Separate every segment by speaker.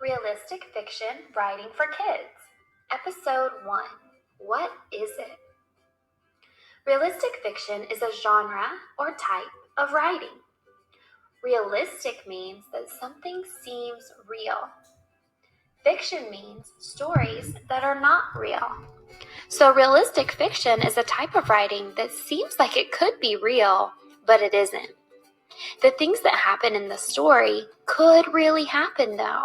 Speaker 1: Realistic Fiction Writing for Kids, Episode 1. What is it? Realistic fiction is a genre or type of writing. Realistic means that something seems real. Fiction means stories that are not real. So realistic fiction is a type of writing that seems like it could be real, but it isn't. The things that happen in the story could really happen though.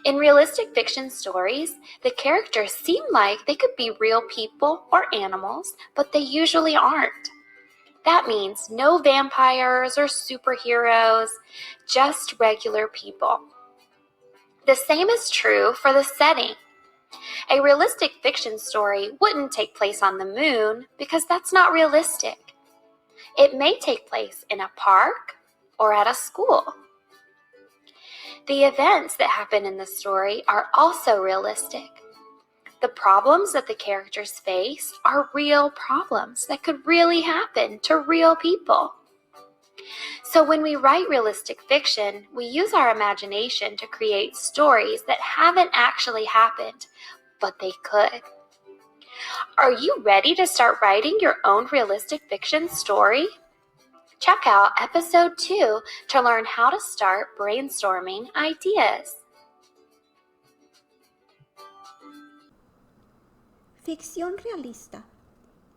Speaker 1: In realistic fiction stories, the characters seem like they could be real people or animals, but they usually aren't. That means no vampires or superheroes, just regular people. The same is true for the setting. A realistic fiction story wouldn't take place on the moon because that's not realistic. It may take place in a park or at a school. The events that happen in the story are also realistic. The problems that the characters face are real problems that could really happen to real people. So when we write realistic fiction, we use our imagination to create stories that haven't actually happened, but they could. Are you ready to start writing your own realistic fiction story? Check out Episode 2 to learn how to start brainstorming ideas.
Speaker 2: Ficción realista.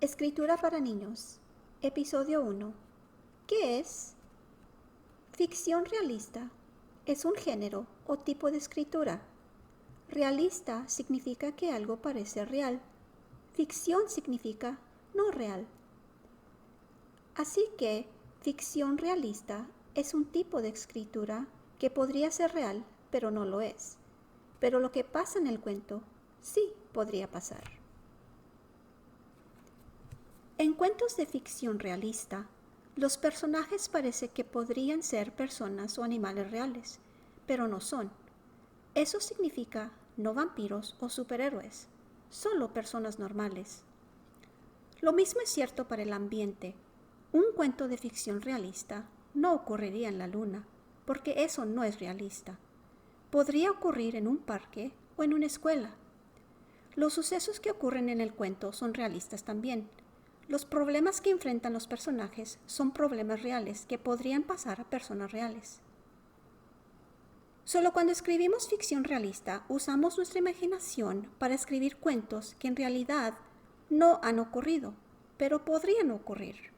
Speaker 2: Escritura para niños. Episodio 1. ¿Qué es? Ficción realista es un género o tipo de escritura. Realista significa que algo parece real. Ficción significa no real. Así que ficción realista es un tipo de escritura que podría ser real, pero no lo es. Pero lo que pasa en el cuento sí podría pasar. En cuentos de ficción realista, los personajes parece que podrían ser personas o animales reales, pero no son. Eso significa no vampiros o superhéroes, solo personas normales. Lo mismo es cierto para el ambiente. Un cuento de ficción realista no ocurriría en la luna, porque eso no es realista. Podría ocurrir en un parque o en una escuela. Los sucesos que ocurren en el cuento son realistas también. Los problemas que enfrentan los personajes son problemas reales que podrían pasar a personas reales. Solo cuando escribimos ficción realista usamos nuestra imaginación para escribir cuentos que en realidad no han ocurrido, pero podrían ocurrir.